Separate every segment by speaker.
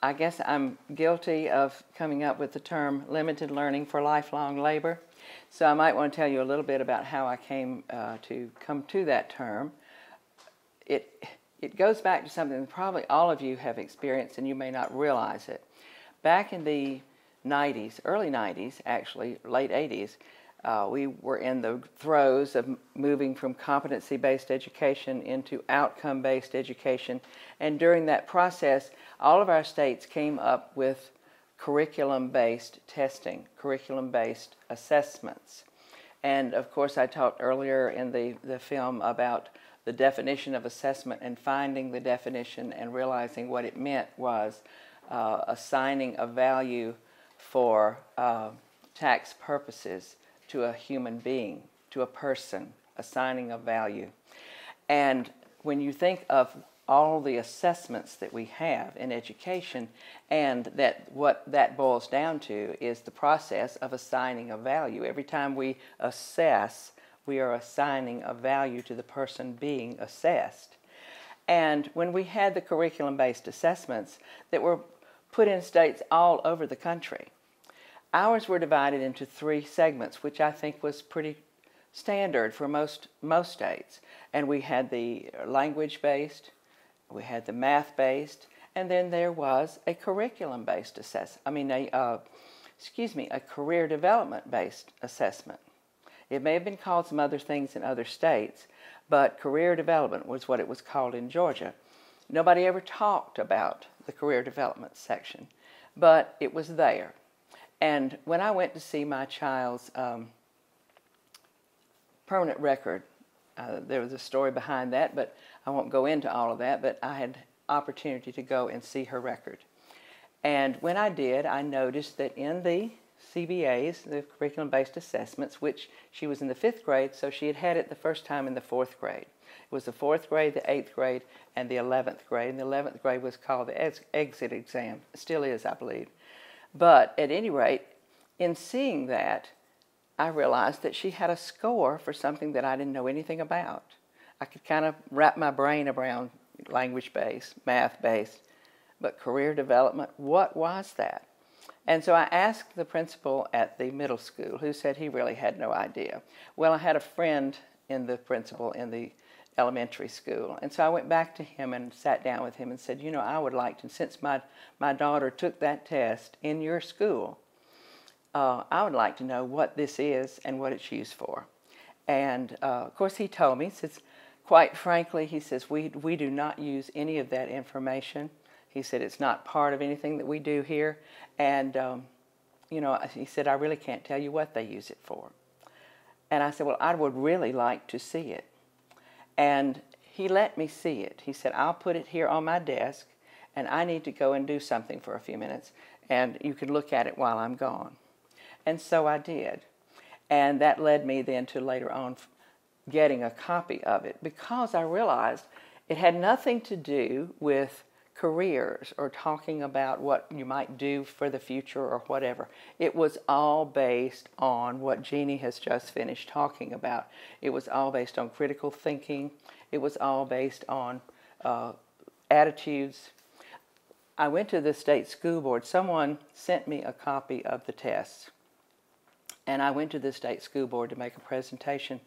Speaker 1: I guess I'm guilty of coming up with the term limited learning for lifelong labor. So I might want to tell you a little bit about how I came to come to that term. It goes back to something that probably all of you have experienced and you may not realize it. Back in the 90s, early 90s actually, late 80s, we were in the throes of moving from competency-based education into outcome-based education. And during that process, all of our states came up with curriculum-based testing, curriculum-based assessments. And of course, I talked earlier in the film about the definition of assessment and finding the definition and realizing what it meant was assigning a value for tax purposes to a human being, to a person, assigning a value. And when you think of all the assessments that we have in education, and that what that boils down to is the process of assigning a value. Every time we assess, we are assigning a value to the person being assessed. And when we had the curriculum-based assessments that were put in states all over the country, ours were divided into 3 segments, which I think was pretty standard for most states. And we had the language-based, we had the math-based, and then there was a curriculum-based assessment. A career development-based assessment. It may have been called some other things in other states, but career development was what it was called in Georgia. Nobody ever talked about the career development section, but it was there. And when I went to see my child's permanent record, there was a story behind that, but I won't go into all of that, but I had opportunity to go and see her record. And when I did, I noticed that in the CBAs, the curriculum-based assessments, which she was in the 5th grade, so she had it the first time in the 4th grade. It was the 4th grade, the 8th grade, and the 11th grade. And the 11th grade was called the exit exam. It still is, I believe. But at any rate, in seeing that, I realized that she had a score for something that I didn't know anything about. I could kind of wrap my brain around language-based, math-based, but career development, what was that? And so I asked the principal at the middle school, who said he really had no idea. Well, I had a friend in the principal in the elementary school, and so I went back to him and sat down with him and said, you know, I would like to, since my daughter took that test in your school, I would like to know what this is and what it's used for. And of course he told me, he says, quite frankly, he says, we do not use any of that information. He said, it's not part of anything that we do here. And, you know, he said, I really can't tell you what they use it for. And I said, well, I would really like to see it. And he let me see it. He said, I'll put it here on my desk, and I need to go and do something for a few minutes, and you can look at it while I'm gone. And so I did. And that led me then to later on getting a copy of it, because I realized it had nothing to do with careers or talking about what you might do for the future or whatever. It was all based on what Jeannie has just finished talking about. It was all based on critical thinking. It was all based on attitudes. I went to the state school board. Someone sent me a copy of the tests, and I went to the state school board to make a presentation.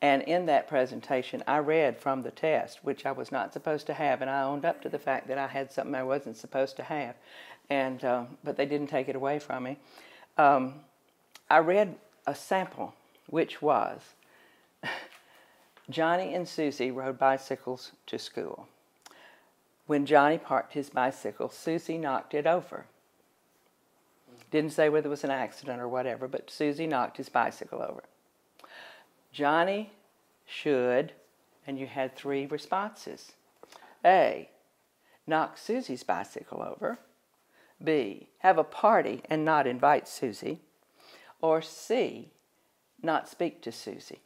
Speaker 1: And in that presentation, I read from the test, which I was not supposed to have, and I owned up to the fact that I had something I wasn't supposed to have, and but they didn't take it away from me. I read a sample, which was, Johnny and Susie rode bicycles to school. When Johnny parked his bicycle, Susie knocked it over. Didn't say whether it was an accident or whatever, but Susie knocked his bicycle over. Johnny should, and you had 3 responses. A, knock Susie's bicycle over. B, have a party and not invite Susie. Or C, not speak to Susie.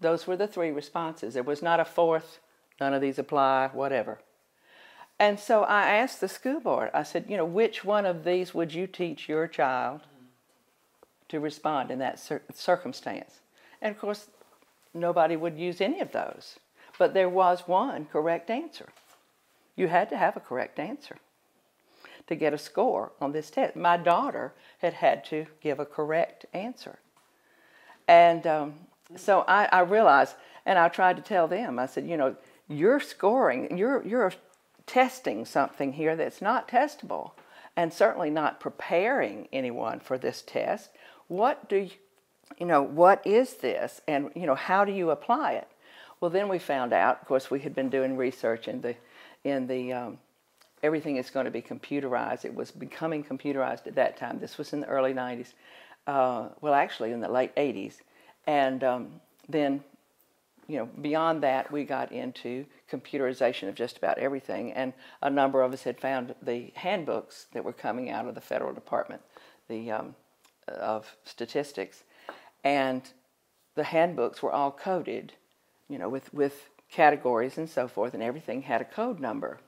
Speaker 1: Those were the 3 responses. There was not a 4th, none of these apply, whatever. And so I asked the school board, I said, you know, which one of these would you teach your child to respond in that circumstance? And of course, nobody would use any of those. But there was one correct answer. You had to have a correct answer. to get a score on this test. My daughter had to give a correct answer. And so I realized, and I tried to tell them, I said, you know, you're scoring, you're testing something here that's not testable, and certainly not preparing anyone for this test. What do you know, what is this, and you know, how do you apply it? Well, then we found out, of course, we had been doing research in the everything is going to be computerized. It was becoming computerized at that time. This was in the early 90s. Well, actually in the late 80s. And then, you know, beyond that, we got into computerization of just about everything. And a number of us had found the handbooks that were coming out of the Federal Department of Statistics. And the handbooks were all coded, you know, with categories and so forth, and everything had a code number.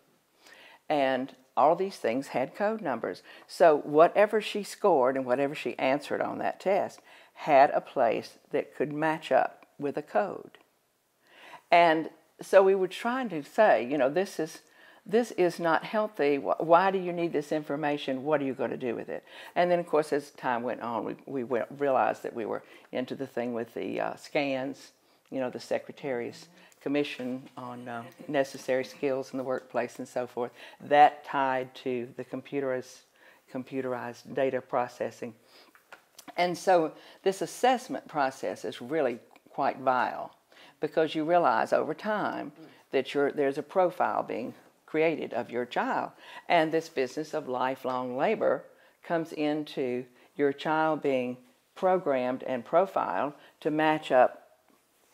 Speaker 1: And all these things had code numbers. So whatever she scored and whatever she answered on that test had a place that could match up with a code. And so we were trying to say, you know, this is not healthy. Why do you need this information? What are you going to do with it? And then, of course, as time went on, we realized that we were into the thing with the scans, you know, the Secretary's Commission on Necessary Skills in the Workplace and so forth. That tied to the computerized data processing. And so this assessment process is really quite vile, because you realize over time that there's a profile being created of your child. And this business of lifelong labor comes into your child being programmed and profiled to match up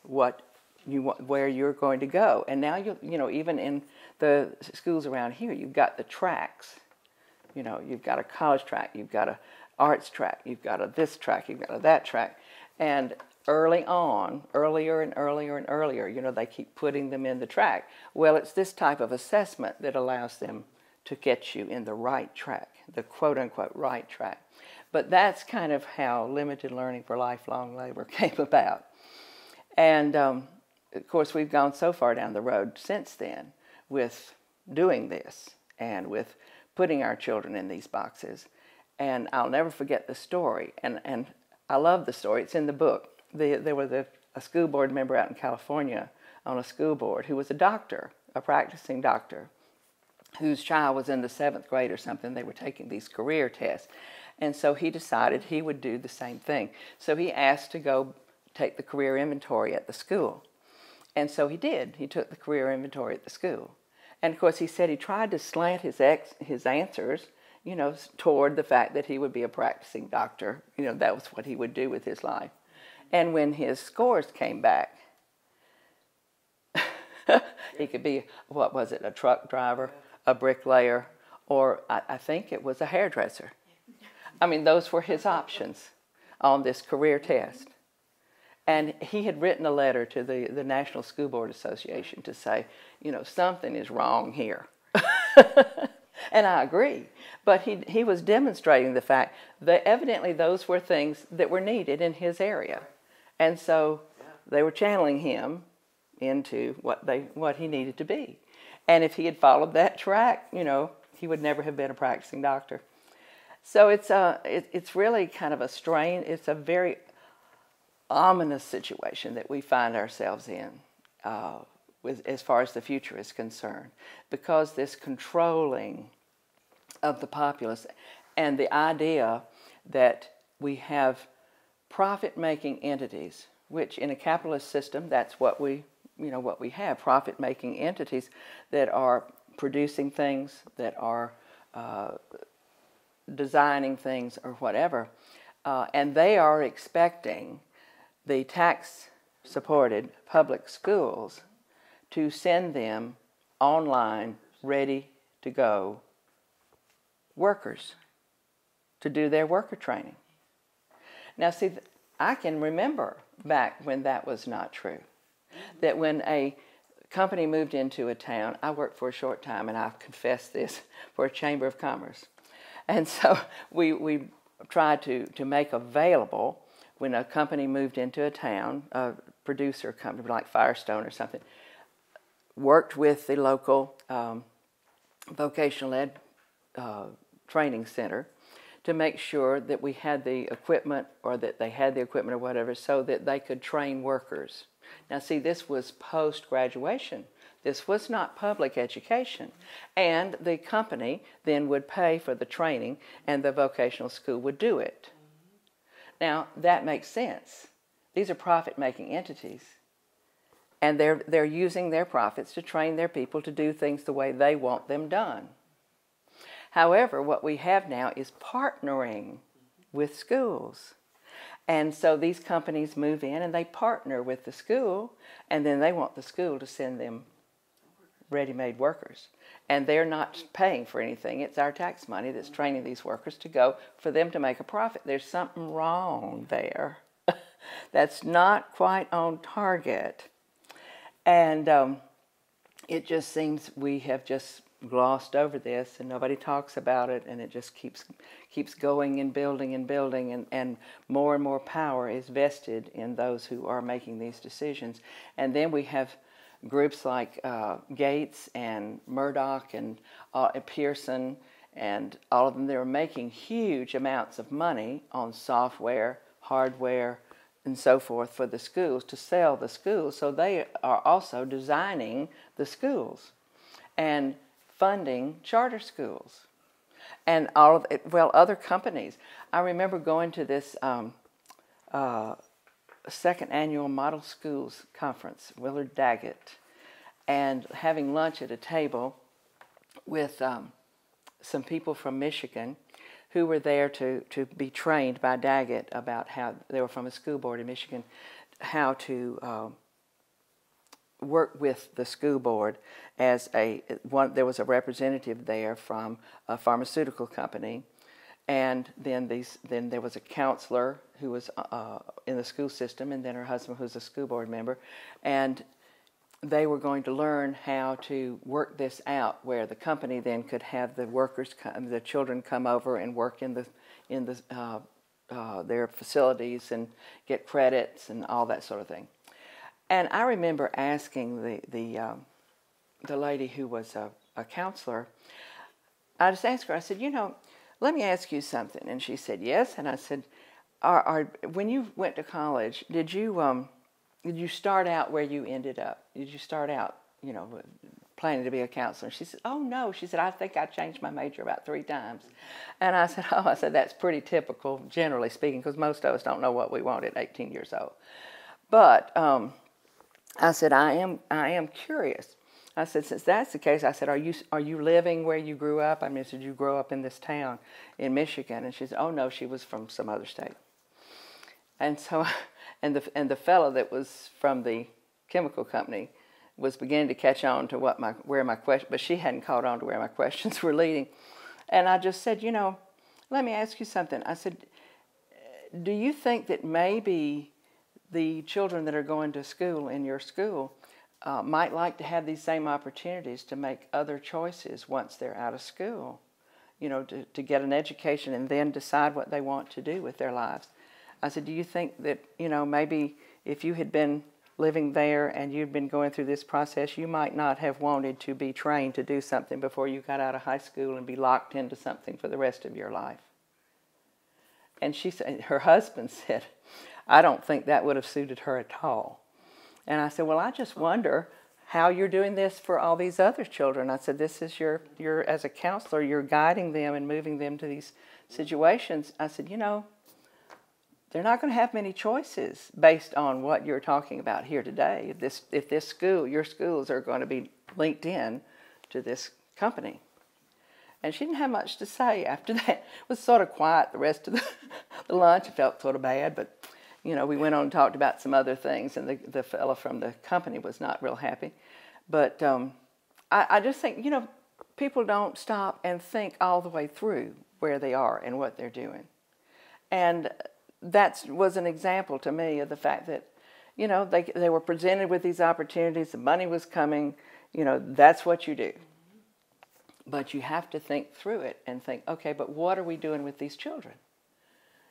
Speaker 1: where you're going to go. And now, you know, even in the schools around here, you've got the tracks. You know, you've got a college track, you've got a arts track, you've got a this track, you've got a that track. And early on, earlier and earlier and earlier, you know, they keep putting them in the track. Well, it's this type of assessment that allows them to get you in the right track, the quote-unquote right track. But that's kind of how limited learning for lifelong labor came about. And, of course, we've gone so far down the road since then with doing this and with putting our children in these boxes. And I'll never forget the story. And I love the story. It's in the book. There was a school board member out in California on a school board who was a doctor, a practicing doctor, whose child was in the 7th grade or something. They were taking these career tests. And so he decided he would do the same thing. So he asked to go take the career inventory at the school. And so he did. He took the career inventory at the school. And of course he said he tried to slant his answers, you know, toward the fact that he would be a practicing doctor. You know, that was what he would do with his life. And when his scores came back, he could be, what was it, a truck driver, a bricklayer, or I think it was a hairdresser. I mean, those were his options on this career test. And he had written a letter to the National School Board Association to say, you know, something is wrong here. And I agree. But he was demonstrating the fact that evidently those were things that were needed in his area. And so they were channeling him into what he needed to be. And if he had followed that track, you know, he would never have been a practicing doctor. So it's really kind of it's a very ominous situation that we find ourselves in as far as the future is concerned, because this controlling of the populace and the idea that we have profit-making entities, which in a capitalist system, that's what we have, profit-making entities that are producing things, that are designing things or whatever, and they are expecting the tax-supported public schools to send them online, ready-to-go workers to do their worker training. Now, see, I can remember back when that was not true, that when a company moved into a town, I worked for a short time, and I've confessed this, for a Chamber of Commerce. And so we tried to make available, when a company moved into a town, a producer company like Firestone or something, worked with the local vocational ed training center to make sure that we had the equipment, or that they had the equipment or whatever, so that they could train workers. Now see, this was post-graduation. This was not public education. And the company then would pay for the training, and the vocational school would do it. Now, that makes sense. These are profit-making entities. And they're using their profits to train their people to do things the way they want them done. However, what we have now is partnering with schools. And so these companies move in and they partner with the school, and then they want the school to send them ready-made workers. And they're not paying for anything. It's our tax money that's training these workers to go for them to make a profit. There's something wrong there. That's not quite on target. And it just seems we have just glossed over this, and nobody talks about it, and it just keeps going and building and building, and more power is vested in those who are making these decisions. And then we have groups like Gates and Murdoch and Pearson and all of them. They're making huge amounts of money on software, hardware, and so forth for the schools, to sell the schools. So they are also designing the schools and funding charter schools and all of it, well, other companies. I remember going to this second annual Model Schools Conference, Willard Daggett, and having lunch at a table with some people from Michigan who were there to be trained by Daggett about how, they were from a school board in Michigan, how to work with the school board as there was a representative there from a pharmaceutical company, and then there was a counselor who was in the school system, and then her husband, who's a school board member, and they were going to learn how to work this out, where the company then could have the workers, the children come over and work in their facilities and get credits and all that sort of thing. And I remember asking the lady who was a counselor, I just asked her, I said, you know, let me ask you something. And she said, yes. And I said, when you went to college, did you start out where you ended up? Did you start out, you know, planning to be a counselor? She said, oh, no. She said, I think I changed my major about 3 times. And I said, oh, that's pretty typical, generally speaking, because most of us don't know what we want at 18 years old. But I said, I am curious. I said, since that's the case, I said, are you living where you grew up? I mean, did you grow up in this town in Michigan? And she said, oh, no, she was from some other state. And so, and the fellow that was from the chemical company was beginning to catch on to where my question, but she hadn't caught on to where my questions were leading. And I just said, you know, let me ask you something. I said, do you think that maybe the children that are going to school in your school might like to have these same opportunities to make other choices once they're out of school, you know, to get an education and then decide what they want to do with their lives? I said, do you think that, you know, maybe if you had been living there and you'd been going through this process, you might not have wanted to be trained to do something before you got out of high school and be locked into something for the rest of your life? And she said, her husband said, I don't think that would have suited her at all. And I said, well, I just wonder how you're doing this for all these other children. I said, this is you're as a counselor, you're guiding them and moving them to these situations. I said, you know, they're not going to have many choices based on what you're talking about here today. If this school, your schools are going to be linked in to this company. And she didn't have much to say after that. It was sort of quiet the rest of the lunch. It felt sort of bad, but you know, we went on and talked about some other things, and the fellow from the company was not real happy. But I just think, you know, people don't stop and think all the way through where they are and what they're doing. And that was an example to me of the fact that, you know, they were presented with these opportunities, the money was coming, you know, that's what you do. But you have to think through it and think, okay, but what are we doing with these children?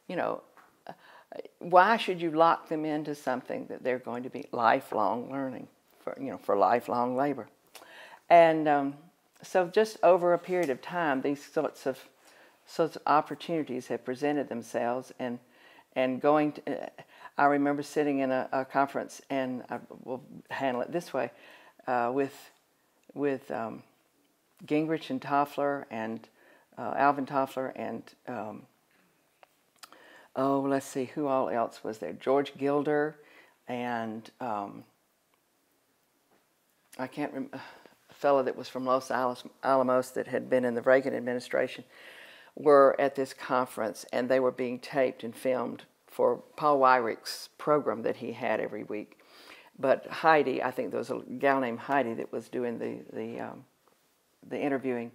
Speaker 1: You know, why should you lock them into something that they're going to be lifelong learning for, you know, for lifelong labor? And so just over a period of time, these sorts of sorts of opportunities have presented themselves, and going to, I remember sitting in a conference, and I will handle it this way, with Gingrich and Toffler and Alvin Toffler and let's see, who all else was there? George Gilder and I can't remember, a fellow that was from Los Alamos that had been in the Reagan administration, were at this conference, and they were being taped and filmed for Paul Weyrach's program that he had every week. But Heidi, I think there was a gal named Heidi that was doing the interviewing,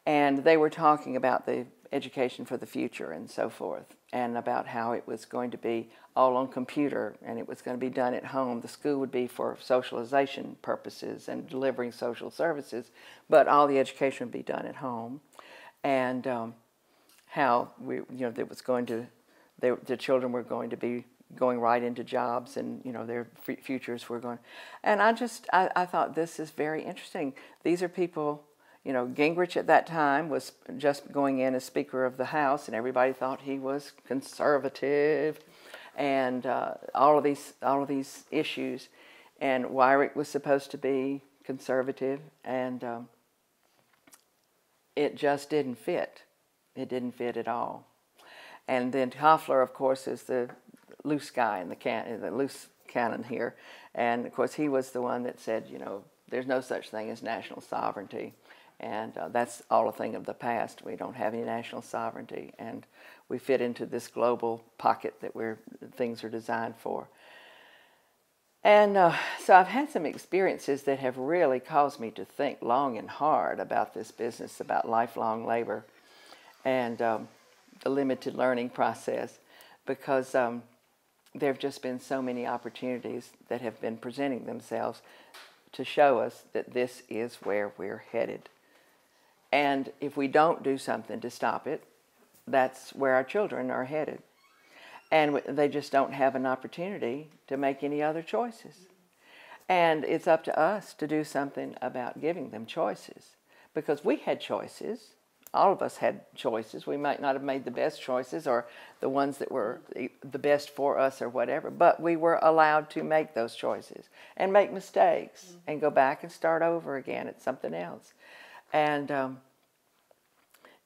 Speaker 1: and they were talking about the education for the future and so forth, and about how it was going to be all on computer, and it was going to be done at home. The school would be for socialization purposes and delivering social services, but all the education would be done at home, and how there was going to, the children were going to be going right into jobs, and their futures were going. And I thought, this is very interesting. These are people. Gingrich at that time was just going in as Speaker of the House, and everybody thought he was conservative, and all of these issues. And Weyrach was supposed to be conservative, and it just didn't fit. It didn't fit at all. And then Toffler, of course, is the loose guy in the loose cannon here, and of course he was the one that said, there's no such thing as national sovereignty. And that's all a thing of the past. We don't have any national sovereignty, and we fit into this global pocket that things are designed for. And so I've had some experiences that have really caused me to think long and hard about this business, about lifelong labor, and the limited learning process, because there have just been so many opportunities that have been presenting themselves to show us that this is where we're headed. And if we don't do something to stop it, that's where our children are headed. And they just don't have an opportunity to make any other choices. And it's up to us to do something about giving them choices. Because we had choices. All of us had choices. We might not have made the best choices, or the ones that were the best for us, or whatever. But we were allowed to make those choices and make mistakes and go back and start over again at something else. And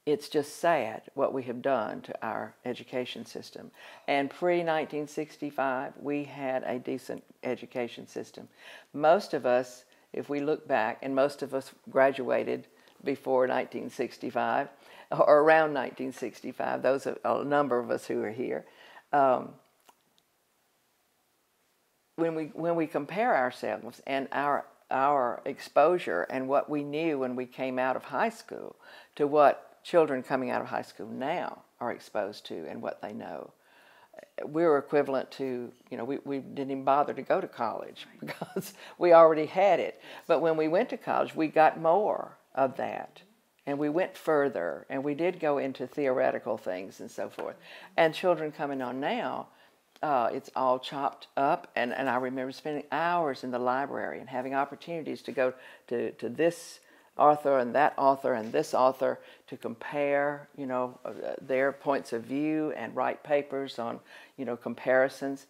Speaker 1: it's just sad what we have done to our education system. And pre-1965, we had a decent education system. Most of us, if we look back, and most of us graduated before 1965, or around 1965, those are a number of us who are here. When we compare ourselves and our exposure and what we knew when we came out of high school to what children coming out of high school now are exposed to and what they know, we're equivalent to, we didn't even bother to go to college because we already had it. But when we went to college, we got more of that, and we went further, and we did go into theoretical things and so forth. And children coming on now, it's all chopped up, and I remember spending hours in the library and having opportunities to go to this author and that author and this author to compare, their points of view and write papers on, comparisons.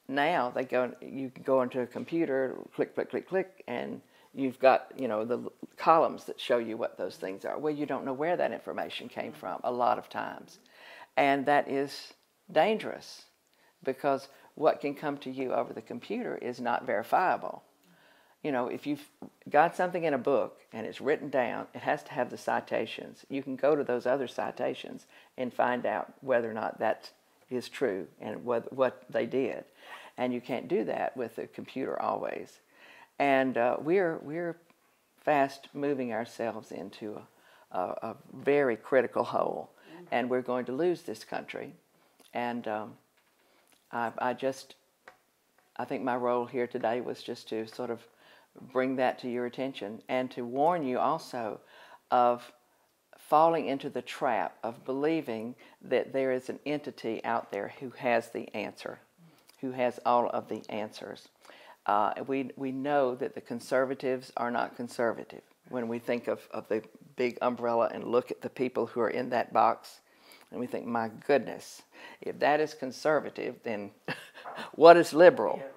Speaker 1: Now you can go into a computer, click, click, click, click, and you've got, the columns that show you what those things are. Well, you don't know where that information came from a lot of times. And that is dangerous, because what can come to you over the computer is not verifiable. If you've got something in a book and it's written down, it has to have the citations. You can go to those other citations and find out whether or not that is true and what they did. And you can't do that with the computer always. And we're fast moving ourselves into a very critical hole, and we're going to lose this country. And I think my role here today was just to sort of bring that to your attention, and to warn you also of falling into the trap of believing that there is an entity out there who has the answer, who has all of the answers. We know that the conservatives are not conservative. when we think of the big umbrella and look at the people who are in that box, and we think, my goodness, if that is conservative, then what is liberal? Yeah.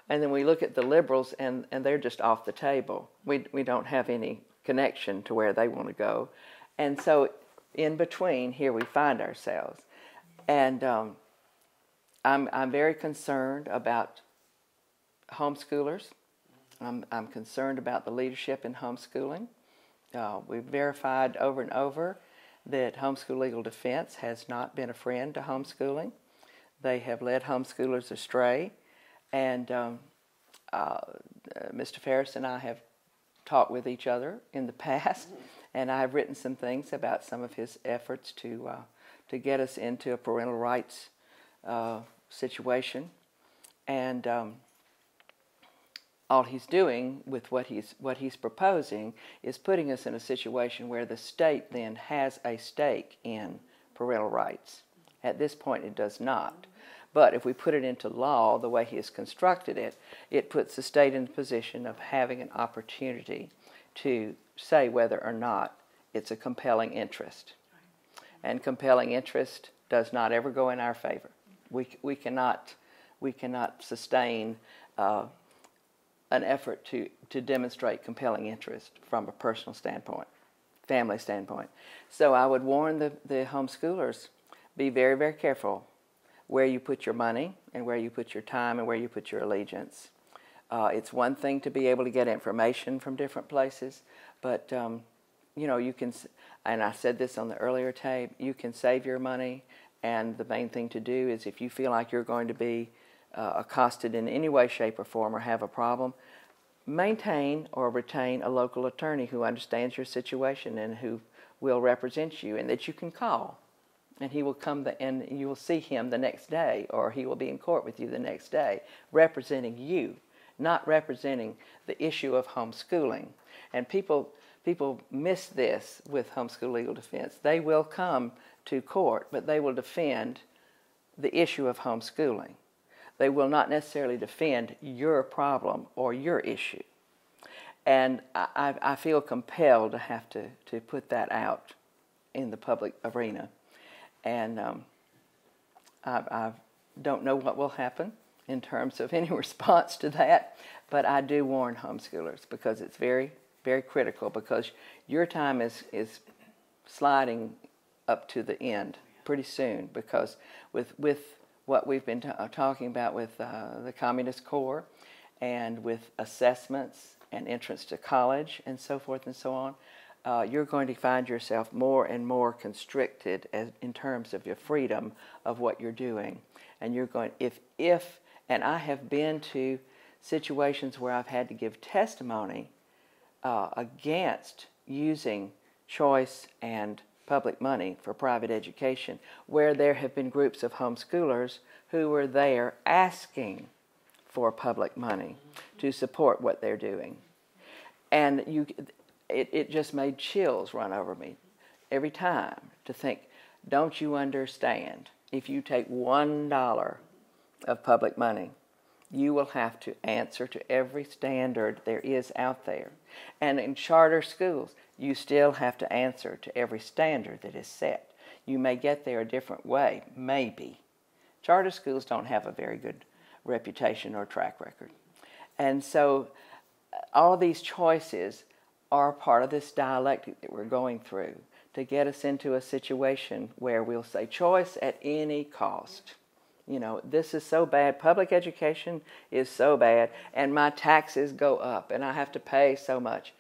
Speaker 1: And then we look at the liberals, and they're just off the table. We don't have any connection to where they want to go. And so in between, here we find ourselves. And I'm very concerned about homeschoolers. I'm concerned about the leadership in homeschooling. We've verified over and over that Homeschool Legal Defense has not been a friend to homeschooling. They have led homeschoolers astray. And Mr. Ferris and I have talked with each other in the past, and I've written some things about some of his efforts to get us into a parental rights situation. And all he's doing with what he's proposing is putting us in a situation where the state then has a stake in parental rights. At this point, it does not. But if we put it into law the way he has constructed it, it puts the state in the position of having an opportunity to say whether or not it's a compelling interest. And compelling interest does not ever go in our favor. We cannot sustain an effort to demonstrate compelling interest from a personal standpoint, family standpoint. So I would warn the homeschoolers, be very, very careful where you put your money and where you put your time and where you put your allegiance. It's one thing to be able to get information from different places, but you know, you can, and I said this on the earlier tape, you can save your money, and the main thing to do is if you feel like you're going to be accosted in any way, shape, or form or have a problem, maintain or retain a local attorney who understands your situation and who will represent you and that you can call. And he will come and you will see him the next day, or he will be in court with you the next day, representing you, not representing the issue of homeschooling. And people miss this with Homeschool Legal Defense. They will come to court, but they will defend the issue of homeschooling. They will not necessarily defend your problem or your issue. And I feel compelled to have to put that out in the public arena. And I don't know what will happen in terms of any response to that, but I do warn homeschoolers because it's very, very critical, because your time is sliding up to the end pretty soon, because with what we've been talking about with the Communist Corps and with assessments and entrance to college and so forth and so on, you're going to find yourself more and more constricted in terms of your freedom of what you're doing. And you're going, and I have been to situations where I've had to give testimony against using choice and public money for private education, where there have been groups of homeschoolers who were there asking for public money to support what they're doing. And it just made chills run over me every time to think, don't you understand? If you take $1 of public money, you will have to answer to every standard there is out there. And in charter schools, you still have to answer to every standard that is set. You may get there a different way, maybe. Charter schools don't have a very good reputation or track record. And so all of these choices are part of this dialectic that we're going through to get us into a situation where we'll say choice at any cost. You know, this is so bad, public education is so bad, and my taxes go up, and I have to pay so much.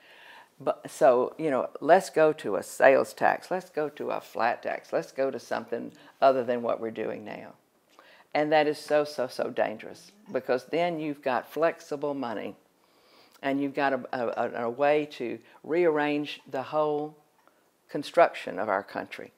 Speaker 1: But so, you know, let's go to a sales tax, let's go to a flat tax, let's go to something other than what we're doing now. And that is so, so, so dangerous, because then you've got flexible money, and you've got a way to rearrange the whole construction of our country.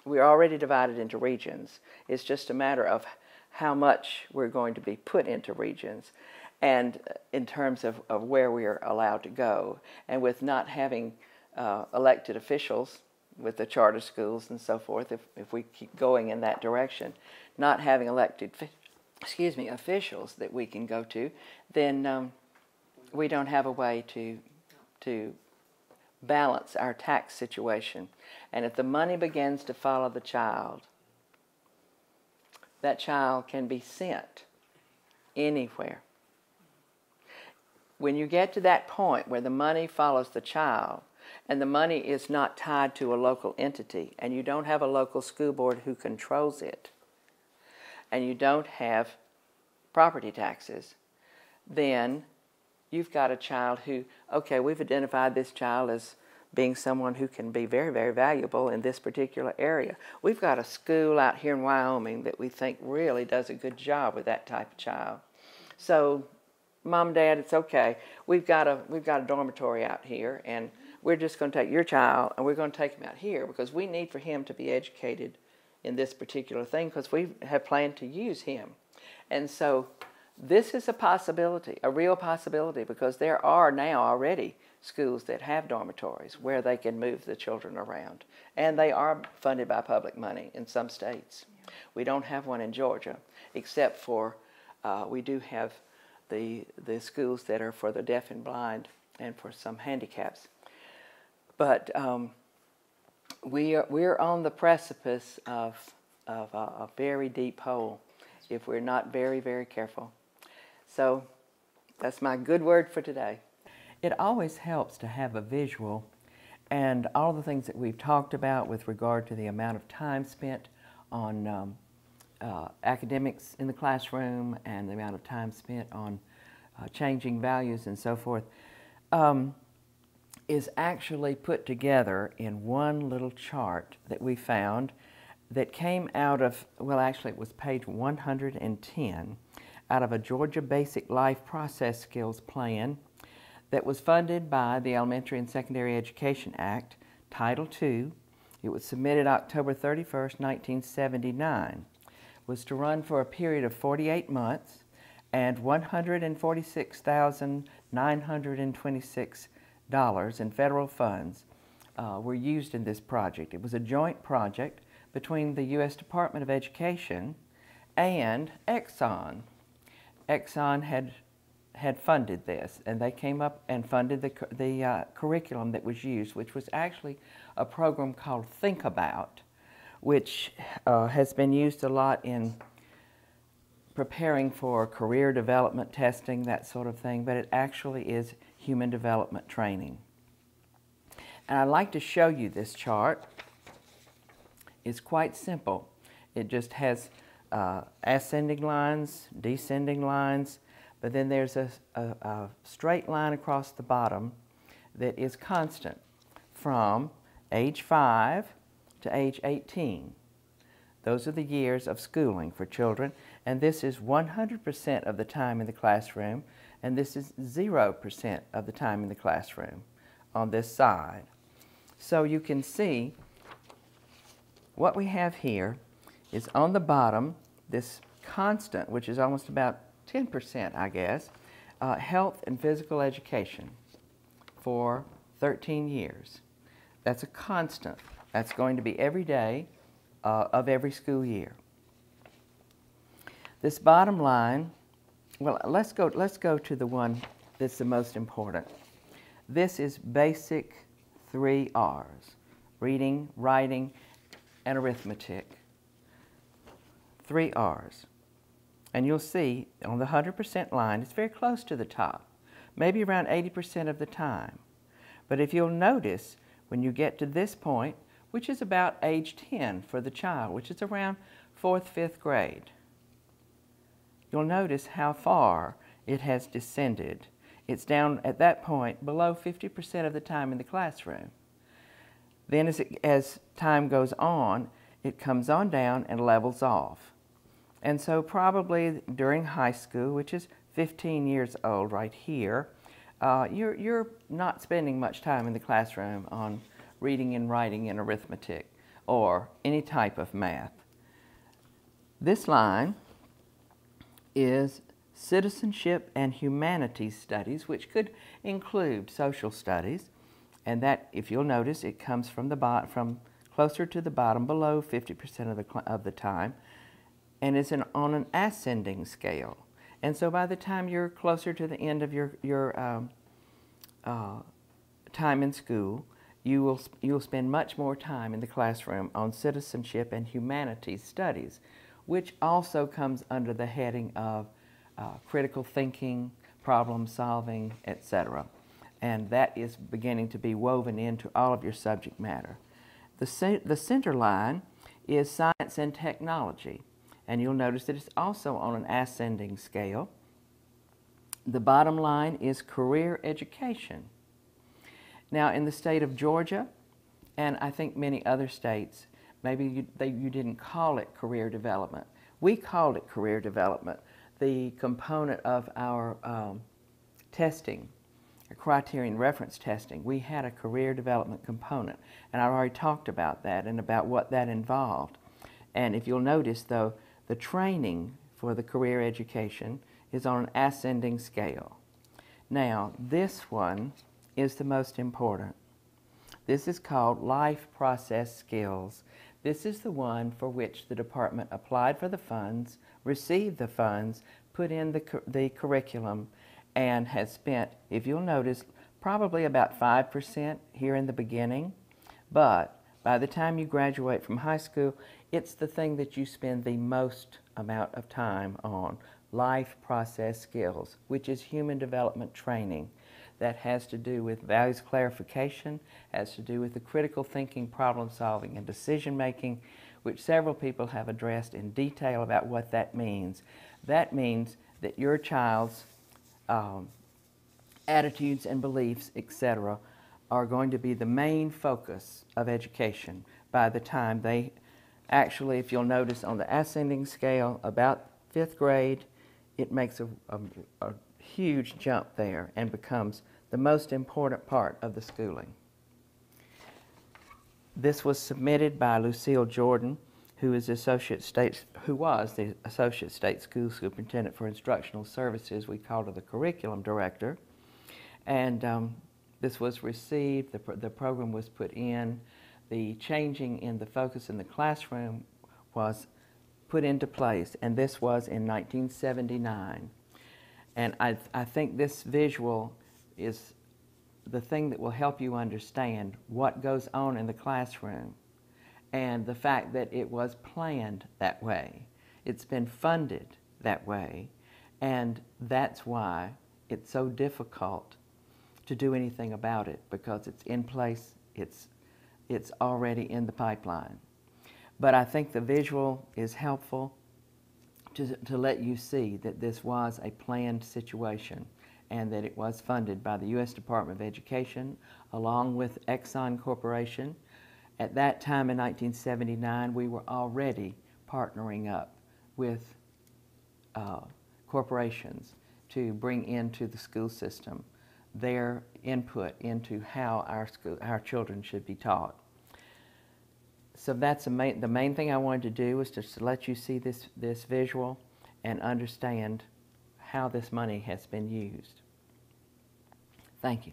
Speaker 1: We're already divided into regions. It's just a matter of how much we're going to be put into regions, and in terms of where we are allowed to go. And with not having elected officials with the charter schools and so forth, if we keep going in that direction, not having elected officials that we can go to, then we don't have a way to balance our tax situation. And if the money begins to follow the child, that child can be sent anywhere. When you get to that point where the money follows the child, and the money is not tied to a local entity, and you don't have a local school board who controls it, and you don't have property taxes, then you've got a child who, okay, we've identified this child as being someone who can be very, very valuable in this particular area. We've got a school out here in Wyoming that we think really does a good job with that type of child. So, Mom, Dad, it's okay. We've got a dormitory out here, and we're just going to take your child, and we're going to take him out here because we need for him to be educated in this particular thing because we have planned to use him. And so this is a possibility, a real possibility, because there are now already schools that have dormitories where they can move the children around. And they are funded by public money in some states. Yeah. We don't have one in Georgia, except for we do have the schools that are for the deaf and blind and for some handicaps. But we're on the precipice of a very deep hole if we're not very, very careful. So that's my good word for today. It always helps to have a visual, and all the things that we've talked about with regard to the amount of time spent on academics in the classroom and the amount of time spent on changing values and so forth, is actually put together in one little chart that we found that came out of, well, actually it was page 110, out of a Georgia Basic Life Process Skills Plan that was funded by the Elementary and Secondary Education Act, Title II. It was submitted October 31st, 1979. It was to run for a period of 48 months, and $146,926 in federal funds were used in this project. It was a joint project between the U.S. Department of Education and Exxon. Exxon had funded this, and they came up and funded the curriculum that was used, which was actually a program called Think About, which has been used a lot in preparing for career development testing, that sort of thing, but it actually is human development training. And I'd like to show you this chart. It's quite simple. It just has ascending lines, descending lines, but then there's a straight line across the bottom that is constant from age 5 to age 18. Those are the years of schooling for children, and this is 100% of the time in the classroom, and this is 0% of the time in the classroom on this side. So you can see what we have here is on the bottom, this constant, which is almost about 10%, I guess, health and physical education for 13 years. That's a constant. That's going to be every day of every school year. This bottom line, well, let's go to the one that's the most important. This is basic 3 R's, reading, writing, and arithmetic. 3 R's. And you'll see on the 100% line, it's very close to the top, maybe around 80% of the time. But if you'll notice, when you get to this point, which is about age 10 for the child, which is around 4th, 5th grade, you'll notice how far it has descended. It's down at that point below 50% of the time in the classroom. Then as time goes on, it comes on down and levels off. And so probably during high school, which is 15 years old right here, you're not spending much time in the classroom on reading and writing and arithmetic or any type of math. This line is citizenship and humanities studies, which could include social studies, and that, if you'll notice, it comes from closer to the bottom, below 50% of the time, and is on an ascending scale. And so by the time you're closer to the end of your time in school, you'll spend much more time in the classroom on citizenship and humanities studies, which also comes under the heading of critical thinking, problem solving, etc. And that is beginning to be woven into all of your subject matter. The center line is science and technology, and you'll notice that it's also on an ascending scale. The bottom line is career education. Now, in the state of Georgia, and I think many other states, maybe you didn't call it career development. We called it career development. The component of our testing, criterion reference testing, we had a career development component, and I already talked about that and about what that involved. And if you'll notice, though, the training for the career education is on an ascending scale. Now, this one is the most important. This is called life process skills. This is the one for which the department applied for the funds, received the funds, put in the curriculum, and has spent, if you'll notice, probably about 5% here in the beginning. But by the time you graduate from high school, it's the thing that you spend the most amount of time on, life process skills, which is human development training. That has to do with values clarification, has to do with the critical thinking, problem solving, and decision making, which several people have addressed in detail about what that means. That means that your child's attitudes and beliefs, etc., are going to be the main focus of education by the time they actually, if you'll notice on the ascending scale, about 5th grade, it makes a huge jump there and becomes the most important part of the schooling. This was submitted by Lucille Jordan, who was the Associate State School Superintendent for Instructional Services. We called her the Curriculum Director. And this was received, the program was put in, the changing in the focus in the classroom was put into place, and this was in 1979. And I think this visual is the thing that will help you understand what goes on in the classroom and the fact that it was planned that way. It's been funded that way, and that's why it's so difficult to do anything about it, because it's in place, it's already in the pipeline. But I think the visual is helpful to let you see that this was a planned situation and that it was funded by the U.S. Department of Education along with Exxon Corporation. At that time in 1979, we were already partnering up with corporations to bring into the school system their input into how our children should be taught. So that's the main thing I wanted to do was just to let you see this visual and understand how this money has been used. Thank you.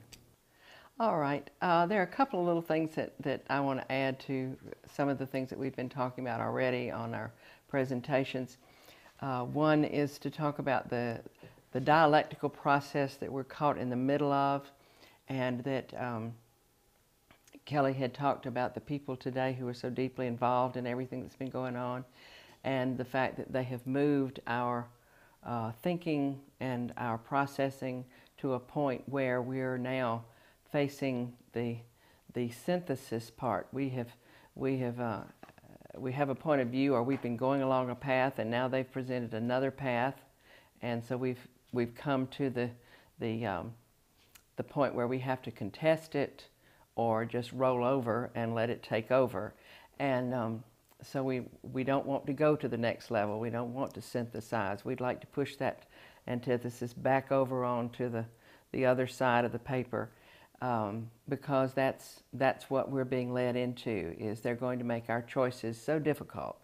Speaker 1: All right, there are a couple of little things that I want to add to some of the things that we've been talking about already on our presentations. One is to talk about the dialectical process that we're caught in the middle of, and that Kelly had talked about the people today who are so deeply involved in everything that's been going on, and the fact that they have moved our thinking and our processing to a point where we're now facing the synthesis part. We have a point of view, or we've been going along a path, and now they've presented another path, and so we've come to the point where we have to contest it or just roll over and let it take over. And so we don't want to go to the next level. We don't want to synthesize. We'd like to push that antithesis back over onto the other side of the paper, because that's what we're being led into, is they're going to make our choices so difficult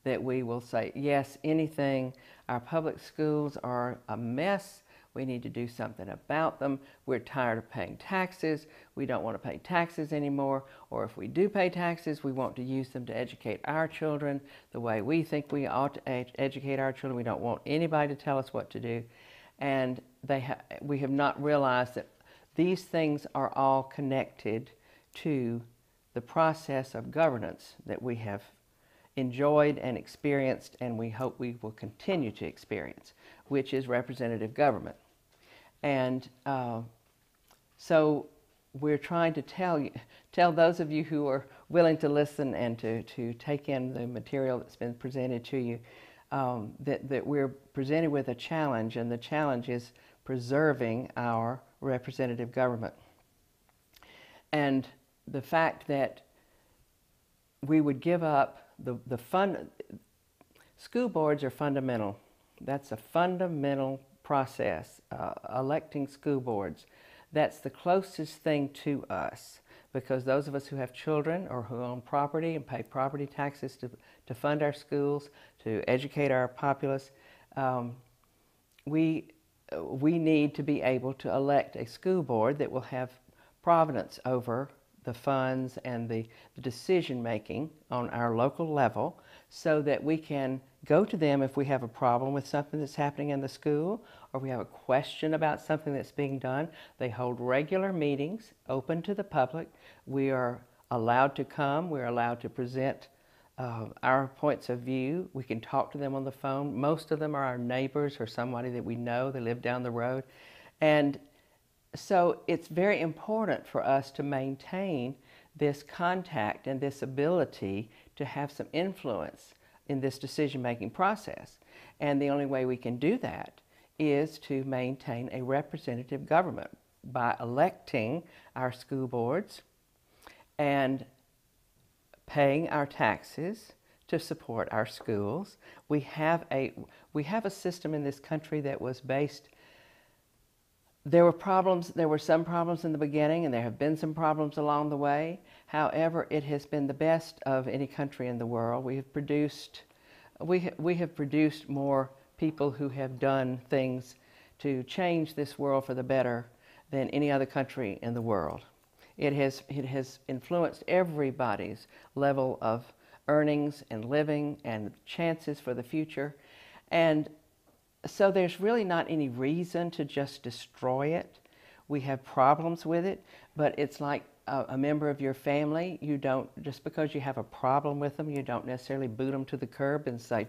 Speaker 1: that we will say, yes, anything. Our public schools are a mess. We need to do something about them. We're tired of paying taxes. We don't want to pay taxes anymore. Or if we do pay taxes, we want to use them to educate our children the way we think we ought to educate our children. We don't want anybody to tell us what to do. And we have not realized that these things are all connected to the process of governance that we have enjoyed and experienced, and we hope we will continue to experience, which is representative government. And so we're trying to tell those of you who are willing to listen and to take in the material that's been presented to you, that we're presented with a challenge, and the challenge is preserving our representative government. And the fact that we would give up school boards are fundamental. That's a fundamental process, electing school boards. That's the closest thing to us, because those of us who have children or who own property and pay property taxes to fund our schools, to educate our populace, we need to be able to elect a school board that will have provenance over the funds and the decision making on our local level, so that we can go to them if we have a problem with something that's happening in the school, or we have a question about something that's being done. They hold regular meetings open to the public. We are allowed to come. We're allowed to present our points of view. We can talk to them on the phone. Most of them are our neighbors or somebody that we know. They live down the road. And so it's very important for us to maintain this contact and this ability to have some influence in this decision-making process. And the only way we can do that is to maintain a representative government by electing our school boards and paying our taxes to support our schools. We have a system in this country that was based. There were some problems in the beginning, and there have been some problems along the way. However, it has been the best of any country in the world. We have produced more people who have done things to change this world for the better than any other country in the world. It has influenced everybody's level of earnings and living and chances for the future. And so there's really not any reason to just destroy it. We have problems with it, but it's like a member of your family. You don't, just because you have a problem with them, you don't necessarily boot them to the curb and say,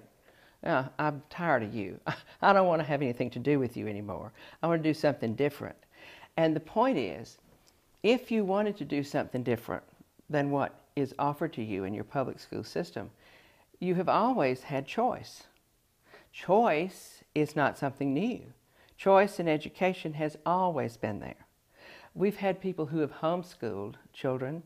Speaker 1: "Oh, I'm tired of you. I don't want to have anything to do with you anymore. I want to do something different." And the point is, if you wanted to do something different than what is offered to you in your public school system, you have always had choice. Choice is not something new. Choice in education has always been there. We've had people who have homeschooled children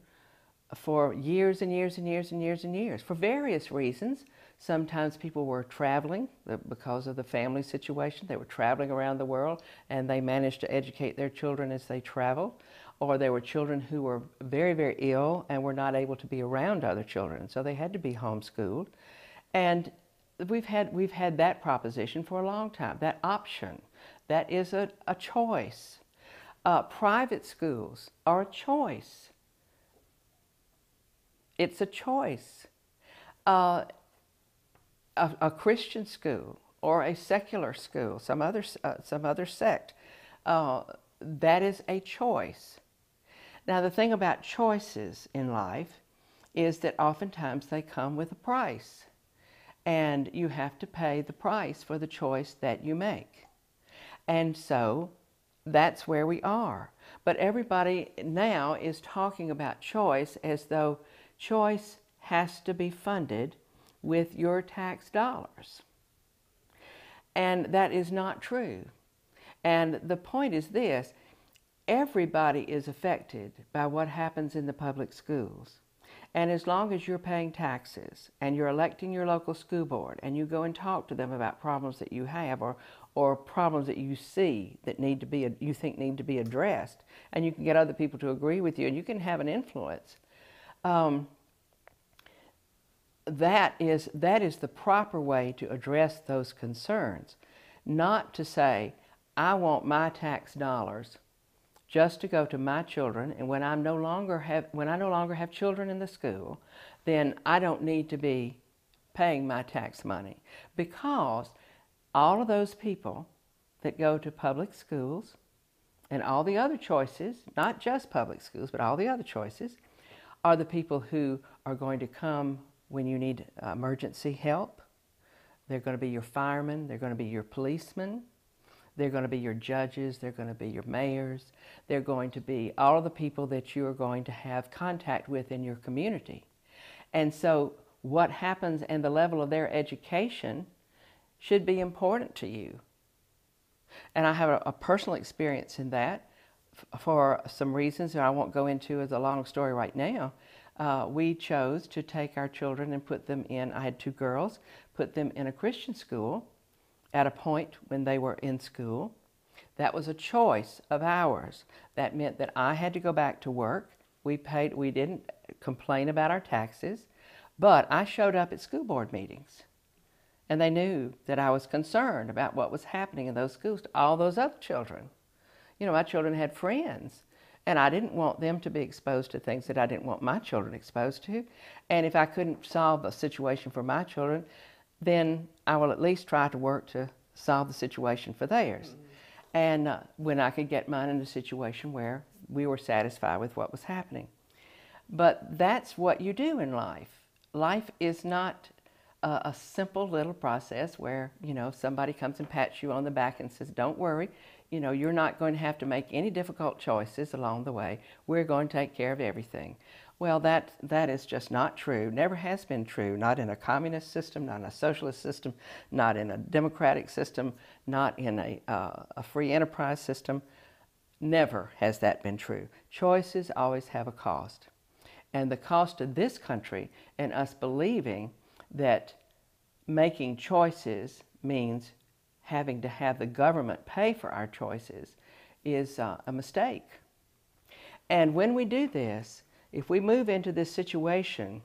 Speaker 1: for years and years and years and years and years for various reasons. Sometimes people were traveling because of the family situation. They were traveling around the world and they managed to educate their children as they traveled. Or there were children who were very, very ill and were not able to be around other children, so they had to be homeschooled. And we've had that proposition for a long time, that option. That is a choice. Private schools are a choice. It's a choice. A Christian school or a secular school, some other sect, that is a choice. Now, the thing about choices in life is that oftentimes they come with a price, and you have to pay the price for the choice that you make. And so that's where we are. But everybody now is talking about choice as though choice has to be funded with your tax dollars. And that is not true. And the point is this: everybody is affected by what happens in the public schools. And as long as you're paying taxes and you're electing your local school board and you go and talk to them about problems that you have or problems that you see that you think need to be addressed, and you can get other people to agree with you and you can have an influence, that is the proper way to address those concerns. Not to say, I want my tax dollars just to go to my children, and when I no longer have children in the school, then I don't need to be paying my tax money. Because all of those people that go to public schools and all the other choices, not just public schools, but all the other choices, are the people who are going to come when you need emergency help. They're going to be your firemen, they're going to be your policemen, they're going to be your judges, they're going to be your mayors, they're going to be all of the people that you are going to have contact with in your community. And so what happens and the level of their education should be important to you. And I have a personal experience in that for some reasons that I won't go into as a long story right now. We chose to take our children and put them in, I had 2 girls, put them in a Christian school at a point when they were in school. That was a choice of ours. That meant that I had to go back to work. We didn't complain about our taxes, but I showed up at school board meetings. And they knew that I was concerned about what was happening in those schools to all those other children. You know, my children had friends, and I didn't want them to be exposed to things that I didn't want my children exposed to. And if I couldn't solve the situation for my children, then I will at least try to work to solve the situation for theirs. Mm-hmm. And when I could get mine in a situation where we were satisfied with what was happening. But that's what you do in life. Life is not a simple little process where, you know, somebody comes and pats you on the back and says, don't worry, you know, you're not going to have to make any difficult choices along the way. We're going to take care of everything. Well, that is just not true. Never has been true. Not in a communist system, not in a socialist system, not in a democratic system, not in a free enterprise system. Never has that been true. Choices always have a cost. And the cost of this country and us believing that making choices means having to have the government pay for our choices is a mistake. And when we do this, if we move into this situation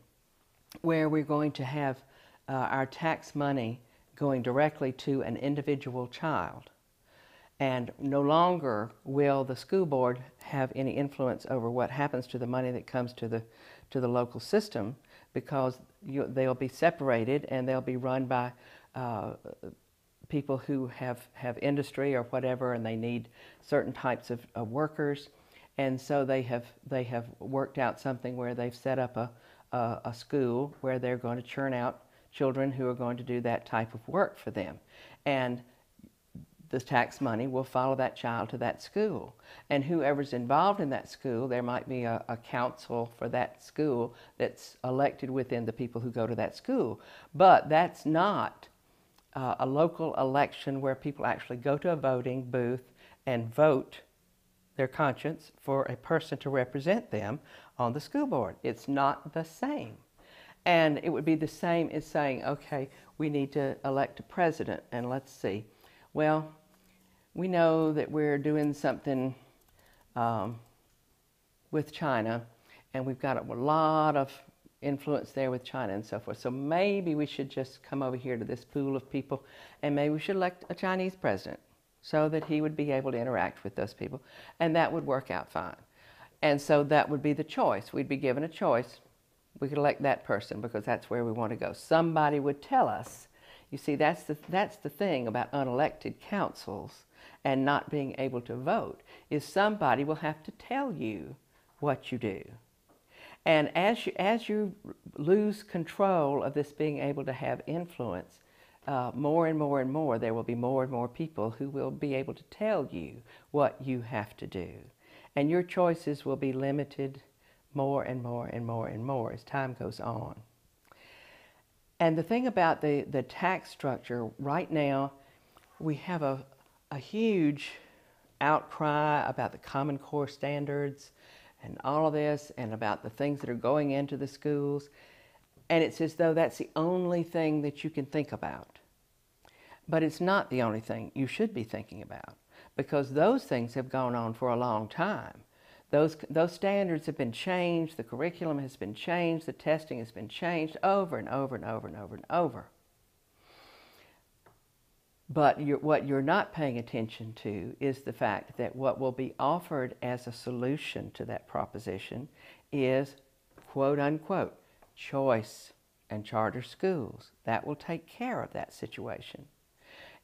Speaker 1: where we're going to have our tax money going directly to an individual child, and no longer will the school board have any influence over what happens to the money that comes to the local system, because they'll be separated and they'll be run by people who have industry or whatever, and they need certain types of workers. And so they have worked out something where they've set up a school where they're going to churn out children who are going to do that type of work for them. And the tax money will follow that child to that school. And whoever's involved in that school, there might be a council for that school that's elected within the people who go to that school. But that's not a local election where people actually go to a voting booth and vote their conscience for a person to represent them on the school board. It's not the same. And it would be the same as saying, okay, we need to elect a president, and let's see. Well, we know that we're doing something with China, and we've got a lot of influence there with China and so forth. So maybe we should just come over here to this pool of people, and maybe we should elect a Chinese president so that he would be able to interact with those people, and that would work out fine. And so that would be the choice. We'd be given a choice. We could elect that person because that's where we want to go. Somebody would tell us. You see, that's the thing about unelected councils and not being able to vote, is somebody will have to tell you what you do. And as you lose control of this being able to have influence, more and more and more, there will be more and more people who will be able to tell you what you have to do. And your choices will be limited more and more and more and more as time goes on. And the thing about the tax structure, right now, we have a huge outcry about the Common Core standards and all of this, and about the things that are going into the schools. And it's as though that's the only thing that you can think about. But it's not the only thing you should be thinking about, because those things have gone on for a long time. Those standards have been changed, the curriculum has been changed, the testing has been changed over and over and over and over and over. But what you're not paying attention to is the fact that what will be offered as a solution to that proposition is, quote unquote, choice and charter schools. That will take care of that situation.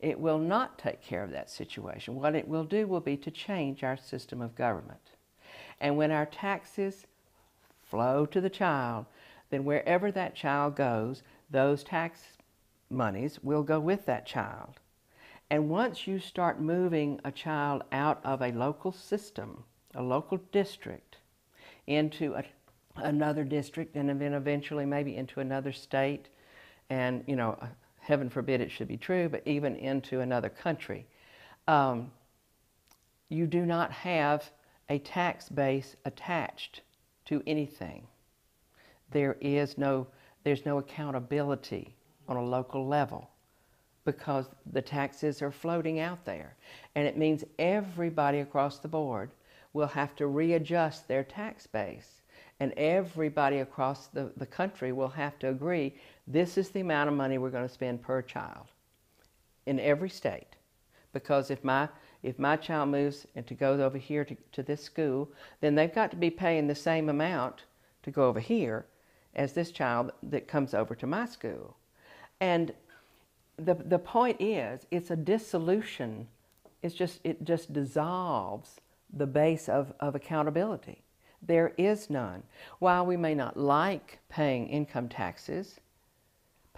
Speaker 1: It will not take care of that situation. What it will do will be to change our system of government. And when our taxes flow to the child, then wherever that child goes, those tax monies will go with that child. And once you start moving a child out of a local system, a local district, into another district, and then eventually maybe into another state, and heaven forbid it should be true, but even into another country, you do not have a tax base attached to anything. There's no accountability on a local level, because the taxes are floating out there. And it means everybody across the board will have to readjust their tax base. And everybody across the country will have to agree, this is the amount of money we're going to spend per child in every state. Because if my child moves and goes over here to this school, then they've got to be paying the same amount to go over here as this child that comes over to my school. And the point is, it's a dissolution. It just dissolves the base of accountability. There is none. While we may not like paying income taxes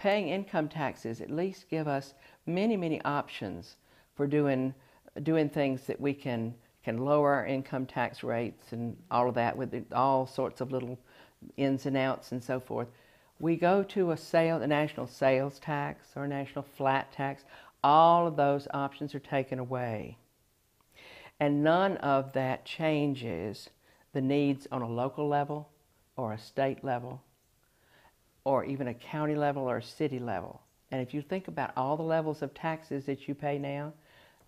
Speaker 1: at least give us many, many options for doing things that we can lower our income tax rates and all of that, with all sorts of little ins and outs and so forth. We go to a national sales tax or a national flat tax. All of those options are taken away. And none of that changes the needs on a local level or a state level or even a county level or a city level. And if you think about all the levels of taxes that you pay now,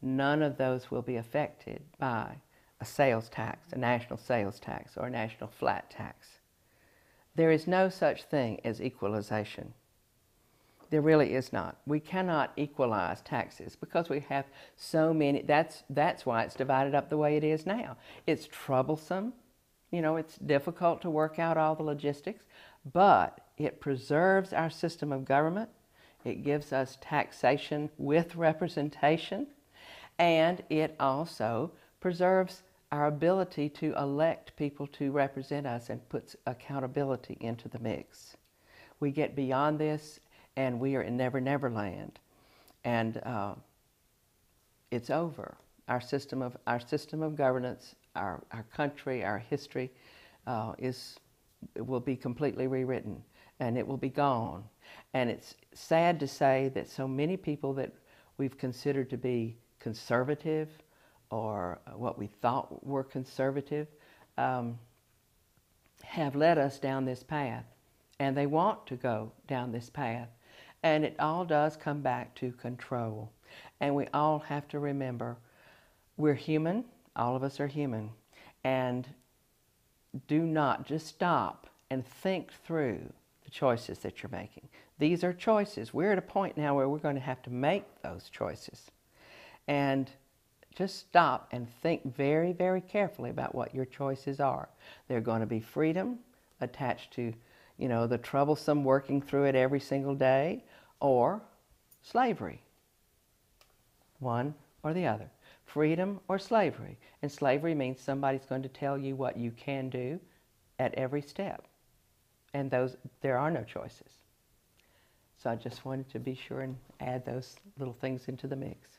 Speaker 1: none of those will be affected by a sales tax, a national sales tax, or a national flat tax. There is no such thing as equalization. There really is not. We cannot equalize taxes because we have so many. That's why it's divided up the way it is now. It's troublesome. It's difficult to work out all the logistics, but it preserves our system of government. It gives us taxation with representation, and it also preserves our ability to elect people to represent us and puts accountability into the mix. We get beyond this, and we are in Never Never Land, and it's over. Our system of governance, our country, our history will be completely rewritten, and it will be gone. And it's sad to say that so many people that we've considered to be conservative, or what we thought were conservative, have led us down this path, and they want to go down this path. And it all does come back to control. And we all have to remember, we're human, all of us are human, and do not just stop and think through the choices that you're making. These are choices. We're at a point now where we're going to have to make those choices. And just stop and think very, very carefully about what your choices are. They're going to be freedom attached to, the troublesome working through it every single day, or slavery. One or the other. Freedom or slavery. And slavery means somebody's going to tell you what you can do at every step. And there are no choices. So I just wanted to be sure and add those little things into the mix.